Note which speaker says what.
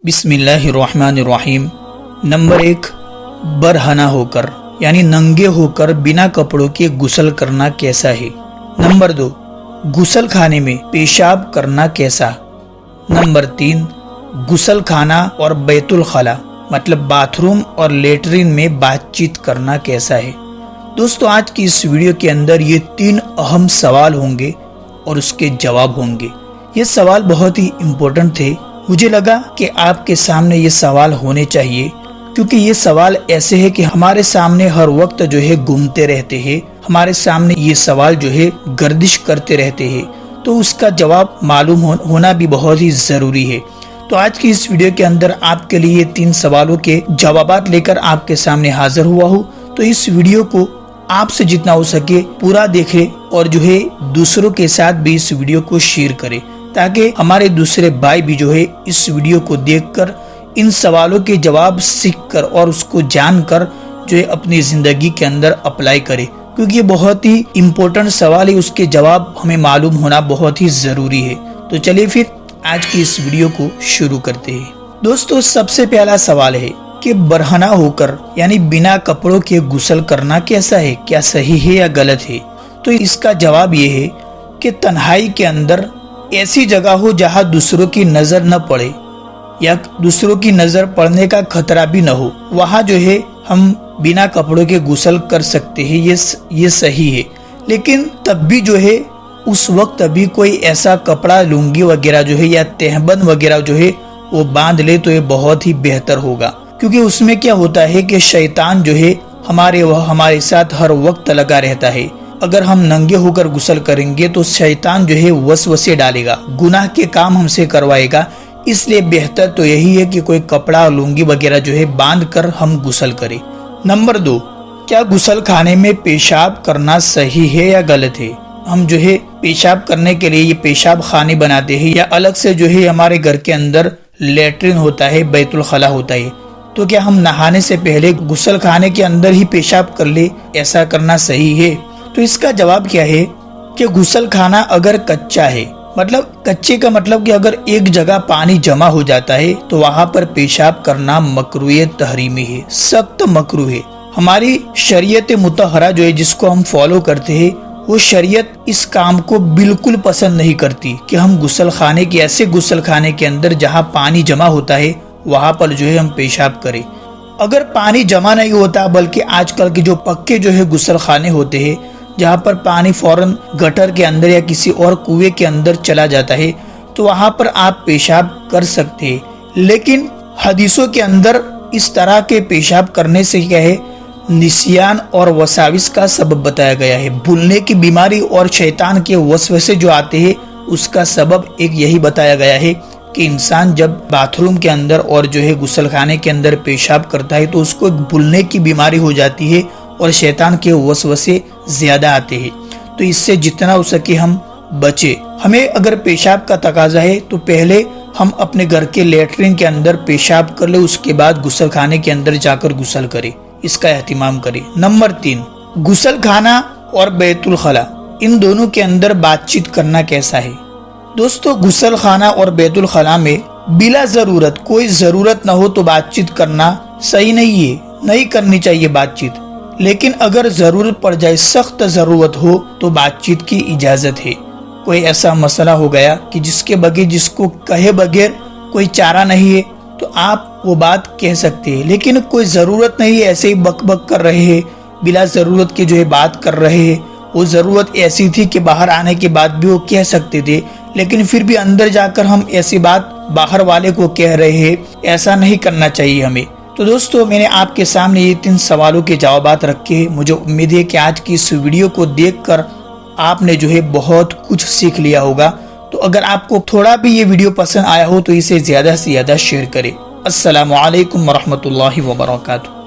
Speaker 1: बिस्मिल्लाहिर्रहमानिर्रहीम। नंबर 1, बरहना होकर यानी नंगे होकर बिना कपड़ों के गुस्ल करना कैसा है। नंबर 2, गुस्ल खाने में पेशाब करना कैसा। नंबर 3, गुस्ल खाना और बैतुल खला मतलब बाथरूम और लेटरिन में बातचीत करना कैसा है। दोस्तों, आज की इस वीडियो के अंदर ये 3 अहम सवाल होंगे और उसके जवाब होंगे। ये सवाल बहुत ही इम्पोर्टेंट थे। मुझे लगा कि आपके सामने ये सवाल होने चाहिए, क्योंकि ये सवाल ऐसे है कि हमारे सामने हर वक्त जो है घूमते रहते हैं, हमारे सामने ये सवाल जो है गर्दिश करते रहते हैं, तो उसका जवाब मालूम होना भी बहुत ही जरूरी है। तो आज की इस वीडियो के अंदर आपके लिए 3 सवालों के जवाब लेकर आपके सामने हाजिर हुआ हूँ। तो इस वीडियो को आपसे जितना हो सके पूरा देखें और जो है दूसरों के साथ भी इस वीडियो को शेयर करें, ताकि हमारे दूसरे भाई भी जो है इस वीडियो को देखकर इन सवालों के जवाब सीखकर और उसको जानकर जो है अपनी जिंदगी के अंदर अप्लाई करे, क्योंकि ये बहुत ही इम्पोर्टेंट सवाल है। उसके जवाब हमें मालूम होना बहुत ही जरूरी है। तो चलिए फिर आज की इस वीडियो को शुरू करते हैं। दोस्तों, सबसे पहला सवाल है कि बरहना होकर यानी बिना कपड़ों के गुस्ल करना कैसा है, क्या सही है या गलत है। तो इसका जवाब ये है कि तन्हाई के अंदर ऐसी जगह हो जहाँ दूसरों की नजर न पड़े या दूसरों की नजर पड़ने का खतरा भी न हो, वहाँ जो है हम बिना कपड़ों के गुस्ल कर सकते हैं। ये सही है। लेकिन तब भी जो है उस वक्त अभी कोई ऐसा कपड़ा, लुंगी वगैरह जो है या तहबंद वगैरह जो है वो बांध ले तो ये बहुत ही बेहतर होगा, क्योंकि उसमें क्या होता है कि शैतान जो है हमारे साथ हर वक्त लगा रहता है। अगर हम नंगे होकर गुस्ल करेंगे तो शैतान जो है वसवसे डालेगा, गुनाह के काम हमसे करवाएगा। इसलिए बेहतर तो यही है कि कोई कपड़ा और लुंगी वगैरह जो है बांध कर हम गुस्ल करें। नंबर 2, क्या गुस्ल खाने में पेशाब करना सही है या गलत है। हम जो है पेशाब करने के लिए ये पेशाब खाने बनाते हैं या अलग से जो है हमारे घर के अंदर लेटरिन होता है, बैतुल खला होता है, तो क्या हम नहाने से पहले गुस्ल खाने के अंदर ही पेशाब कर ले, ऐसा करना सही है। तो इसका जवाब क्या है कि गुस्ल खाना अगर कच्चा है, मतलब कच्चे का मतलब कि अगर एक जगह पानी जमा हो जाता है तो वहाँ पर पेशाब करना मकरूह तहरीमी है, सख्त मकरूह है। हमारी शरीयत मुतहरा जो है जिसको हम फॉलो करते हैं, वो शरीयत इस काम को बिल्कुल पसंद नहीं करती कि हम गुस्ल खाने के ऐसे गुस्ल खाने के अंदर जहाँ पानी जमा होता है वहाँ पर जो है हम पेशाब करें। अगर पानी जमा नहीं होता, बल्कि आजकल के जो पक्के जो है गुस्ल खाने होते हैं जहाँ पर पानी फौरन गटर के अंदर या किसी और कुएं के अंदर चला जाता है, तो वहाँ पर आप पेशाब कर सकते हैं। लेकिन हदीसों के अंदर इस तरह के पेशाब करने से क्या है, निसियान और वसाविस का सबब बताया गया है। भूलने की बीमारी और शैतान के वसवसे जो आते हैं उसका सबब एक यही बताया गया है कि इंसान जब बाथरूम के अंदर और जो है गुस्ल खाने के अंदर पेशाब करता है तो उसको भूलने की बीमारी हो जाती है और शैतान के वसवसे ज्यादा आते हैं। तो इससे जितना हो सके हम बचे। हमें अगर पेशाब का तकाजा है तो पहले हम अपने घर के लेटरिन के अंदर पेशाब कर ले, उसके बाद गुस्ल खाने के अंदर जाकर गुस्ल करें, इसका एहतिमाम करें। नंबर 3, गुस्ल खाना और बैतुल खला इन दोनों के अंदर बातचीत करना कैसा है। दोस्तों, गुस्ल खाना और बैतुल खला में बिला जरूरत, कोई जरूरत न हो तो बातचीत करना सही नहीं है, नहीं करनी चाहिए बातचीत। लेकिन अगर जरूरत पड़ जाए, सख्त जरूरत हो तो बातचीत की इजाजत है। कोई ऐसा मसला हो गया कि जिसके बगैर, जिसको कहे बगैर कोई चारा नहीं है, तो आप वो बात कह सकते हैं। लेकिन कोई जरूरत नहीं है, ऐसे ही बक बक कर रहे हैं, बिला जरूरत की जो है बात कर रहे हैं। वो जरूरत ऐसी थी कि बाहर आने के बाद भी वो कह सकते थे, लेकिन फिर भी अंदर जाकर हम ऐसी बात बाहर वाले को कह रहे हैं, ऐसा नहीं करना चाहिए हमें। तो दोस्तों, मैंने आपके सामने ये 3 सवालों के जवाब रखे हैं। मुझे उम्मीद है कि आज की इस वीडियो को देखकर आपने जो है बहुत कुछ सीख लिया होगा। तो अगर आपको थोड़ा भी ये वीडियो पसंद आया हो तो इसे ज्यादा से ज्यादा शेयर करें। अस्सलामु अलैकुम वरहमतुल्लाहि वबरकातुहू।